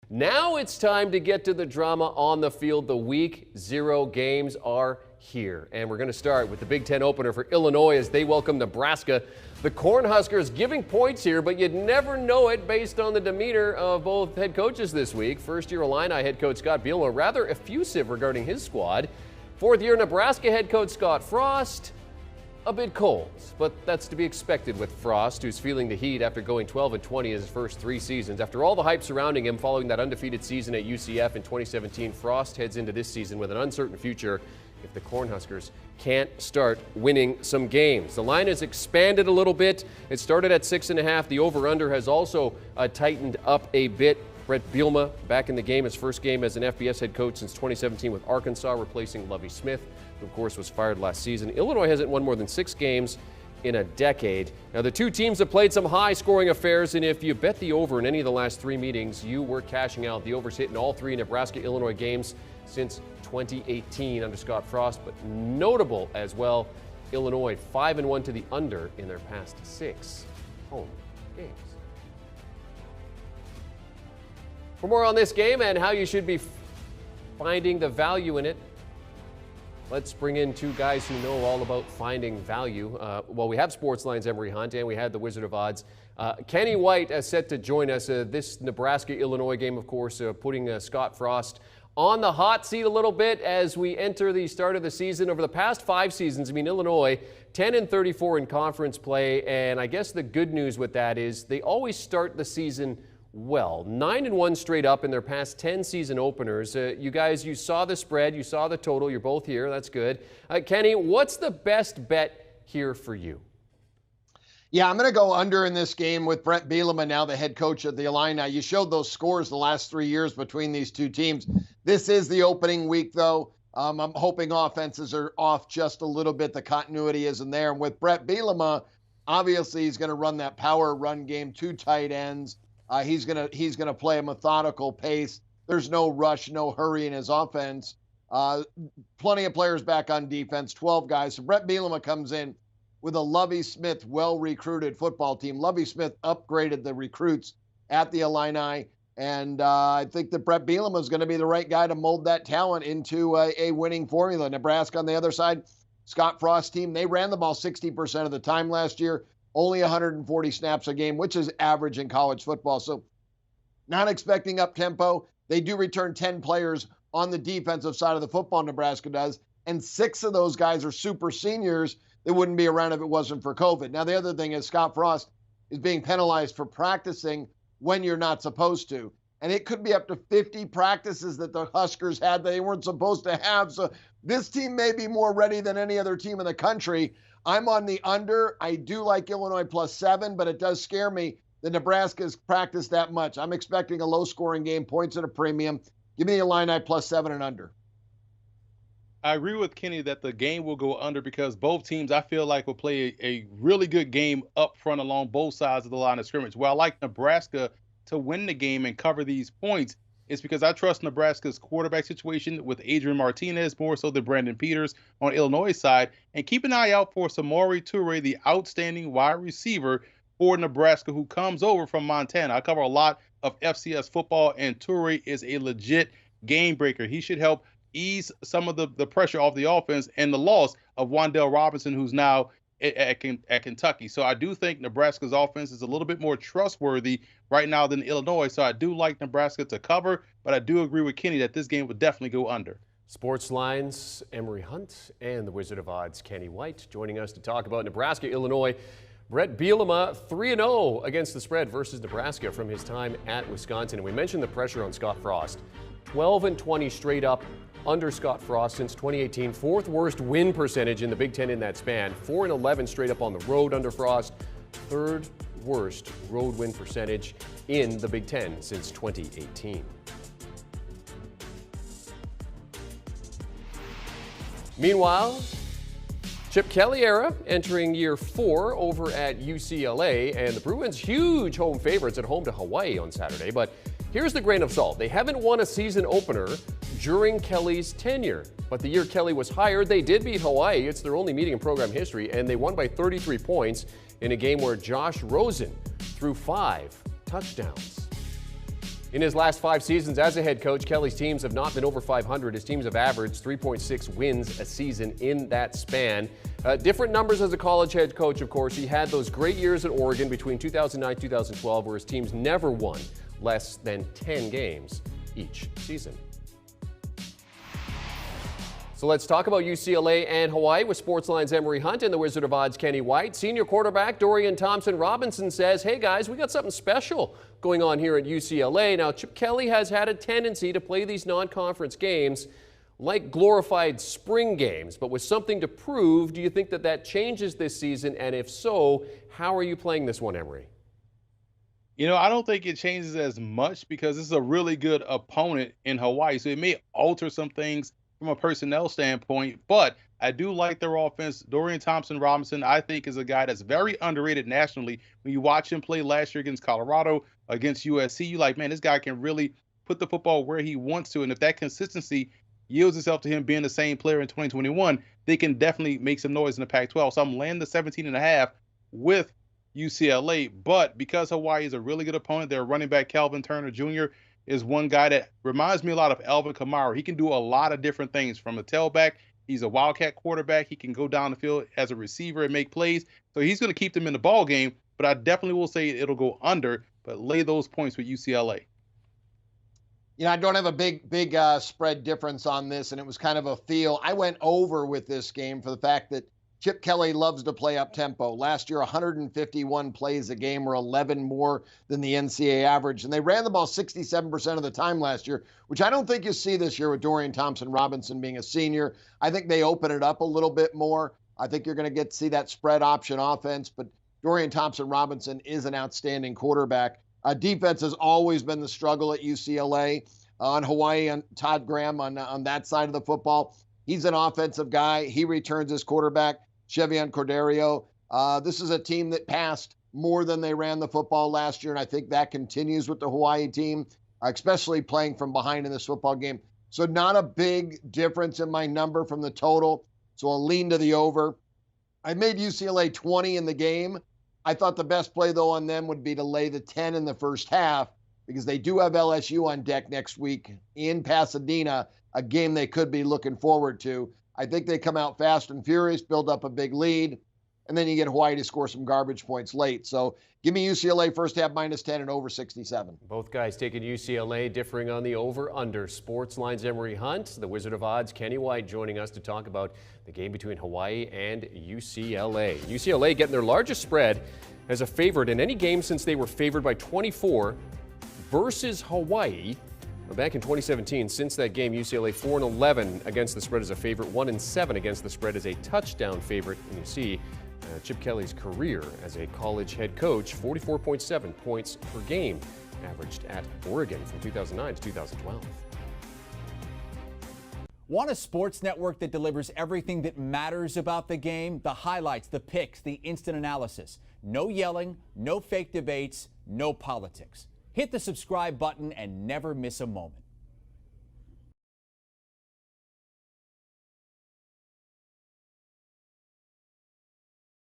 Now it's time to get to the drama on the field. The Week 0 games are here. And we're going to start with the Big Ten opener for Illinois as they welcome Nebraska. The Cornhuskers giving points here, but you'd never know it based on the demeanor of both head coaches this week. First-year Illini head coach Scott Bielema rather effusive regarding his squad. Fourth-year Nebraska head coach Scott Frost a bit cold, but that's to be expected with Frost, who's feeling the heat after going 12-20 in his first 3 seasons. After all the hype surrounding him following that undefeated season at UCF in 2017, Frost heads into this season with an uncertain future if the Cornhuskers can't start winning some games. The line has expanded a little bit. It started at 6.5. The over-under has also tightened up a bit. Bret Bielema back in the game, his first game as an FBS head coach since 2017 with Arkansas, replacing Lovie Smith, who of course was fired last season. Illinois hasn't won more than 6 games in a decade. Now the two teams have played some high-scoring affairs, and if you bet the over in any of the last 3 meetings, you were cashing out. The over's hit in all 3 Nebraska-Illinois games since 2018 under Scott Frost, but notable as well, Illinois 5-1 to the under in their past 6 home games. For more on this game and how you should be finding the value in it, let's bring in 2 guys who know all about finding value. Well, we have Sportsline's Emery Hunt, and we had the Wizard of Odds. Kenny White is set to join us. This Nebraska-Illinois game, of course, putting Scott Frost on the hot seat a little bit as we enter the start of the season. Over the past 5 seasons, Illinois 10-34 in conference play, and I guess the good news with that is they always start the season well. 9-1 straight up in their past 10 season openers. You guys, you saw the spread, you saw the total, you're both here, that's good. Kenny, what's the best bet here for you? Yeah, I'm going to go under in this game with Bret Bielema, now the head coach of the Illini. You showed those scores the last 3 years between these 2 teams. This is the opening week, though. I'm hoping offenses are off just a little bit. The continuity isn't there. And with Bret Bielema, obviously he's going to run that power run game, 2 tight ends. He's gonna play a methodical pace. There's no rush, no hurry in his offense. Plenty of players back on defense, 12 guys. So Bret Bielema comes in with a Lovie Smith well-recruited football team. Lovie Smith upgraded the recruits at the Illini, and I think that Bret Bielema is going to be the right guy to mold that talent into a winning formula. Nebraska on the other side, Scott Frost team, they ran the ball 60% of the time last year. Only 140 snaps a game, which is average in college football. So not expecting up-tempo. They do return 10 players on the defensive side of the football, Nebraska does, and 6 of those guys are super seniors that wouldn't be around if it wasn't for COVID. Now, the other thing is Scott Frost is being penalized for practicing when you're not supposed to. And it could be up to 50 practices that the Huskers had that they weren't supposed to have. So this team may be more ready than any other team in the country. I'm on the under. I do like Illinois +7, but it does scare me that Nebraska's practiced that much. I'm expecting a low-scoring game, points at a premium. Give me the Illini +7 and under. I agree with Kenny that the game will go under because both teams, I feel like, will play a really good game up front along both sides of the line of scrimmage. Where I like Nebraska to win the game and cover these points is because I trust Nebraska's quarterback situation with Adrian Martinez more so than Brandon Peters on Illinois' side. And keep an eye out for Samori Toure, the outstanding wide receiver for Nebraska who comes over from Montana. I cover a lot of FCS football, and Toure is a legit game breaker. He should help ease some of the pressure off the offense and the loss of Wan'Dale Robinson, who's now at Kentucky. So I do think Nebraska's offense is a little bit more trustworthy right now than Illinois. So I do like Nebraska to cover, but I do agree with Kenny that this game would definitely go under. Sportsline's Emery Hunt and the Wizard of Odds, Kenny White, joining us to talk about Nebraska, Illinois. Bret Bielema 3-0 against the spread versus Nebraska from his time at Wisconsin. And we mentioned the pressure on Scott Frost. 12-20 straight up under Scott Frost since 2018. 4th worst win percentage in the Big Ten in that span. 4-11 straight up on the road under Frost. 3rd worst road win percentage in the Big Ten since 2018. Meanwhile, Chip Kelly era entering year 4 over at UCLA, and the Bruins huge home favorites at home to Hawaii on Saturday. But here's the grain of salt. They haven't won a season opener during Kelly's tenure. But the year Kelly was hired, they did beat Hawaii. It's their only meeting in program history, and they won by 33 points in a game where Josh Rosen threw 5 touchdowns. In his last 5 seasons as a head coach, Kelly's teams have not been over 500. His teams have averaged 3.6 wins a season in that span. Different numbers as a college head coach, of course. He had those great years at Oregon between 2009 and 2012 where his teams never won less than 10 games each season. So let's talk about UCLA and Hawaii with Sportsline's Emery Hunt and the Wizard of Odds Kenny White. Senior quarterback Dorian Thompson-Robinson says, hey guys, we got something special going on here at UCLA. Now, Chip Kelly has had a tendency to play these non-conference games like glorified spring games, but with something to prove. Do you think that that changes this season? And if so, how are you playing this one, Emery? You know, I don't think it changes as much because this is a really good opponent in Hawaii. So it may alter some things from a personnel standpoint, but I do like their offense. Dorian Thompson-Robinson, I think, is a guy that's very underrated nationally. When you watch him play last year against Colorado, against USC, you're like, man, this guy can really put the football where he wants to. And if that consistency yields itself to him being the same player in 2021, they can definitely make some noise in the Pac-12. So I'm laying the 17.5 with UCLA. But because Hawaii is a really good opponent, their running back Calvin Turner Jr. is one guy that reminds me a lot of Alvin Kamara. He can do a lot of different things from a tailback. He's a wildcat quarterback. He can go down the field as a receiver and make plays. So he's going to keep them in the ball game. But I definitely will say it'll go under, but lay those points with UCLA. You know, I don't have a big spread difference on this, and it was kind of a feel. I went over with this game for the fact that Chip Kelly loves to play up tempo. Last year, 151 plays a game, or 11 more than the NCAA average. And they ran the ball 67% of the time last year, which I don't think you see this year with Dorian Thompson-Robinson being a senior. I think they open it up a little bit more. I think you're going to get to see that spread option offense, but Dorian Thompson-Robinson is an outstanding quarterback. Defense has always been the struggle at UCLA. On Hawaii, on Todd Graham on that side of the football. He's an offensive guy. He returns his quarterback, Chevion Cordeiro. This is a team that passed more than they ran the football last year, and I think that continues with the Hawaii team, especially playing from behind in this football game. So not a big difference in my number from the total, so I'll lean to the over. I made UCLA 20 in the game. I thought the best play, though, on them would be to lay the 10 in the first half because they do have LSU on deck next week in Pasadena, a game they could be looking forward to. I think they come out fast and furious, build up a big lead, and then you get Hawaii to score some garbage points late. So give me UCLA first half -10 and over 67. Both guys taking UCLA, differing on the over-under. Sportsline's Emery Hunt, the Wizard of Odds, Kenny White, joining us to talk about the game between Hawaii and UCLA. UCLA getting their largest spread as a favorite in any game since they were favored by 24 versus Hawaii. Back in 2017, since that game, UCLA 4-11 against the spread as a favorite, 1-7 against the spread as a touchdown favorite. And you see Chip Kelly's career as a college head coach, 44.7 points per game, averaged at Oregon from 2009 to 2012. Want a sports network that delivers everything that matters about the game? The highlights, the picks, the instant analysis. No yelling, no fake debates, no politics. Hit the subscribe button and never miss a moment.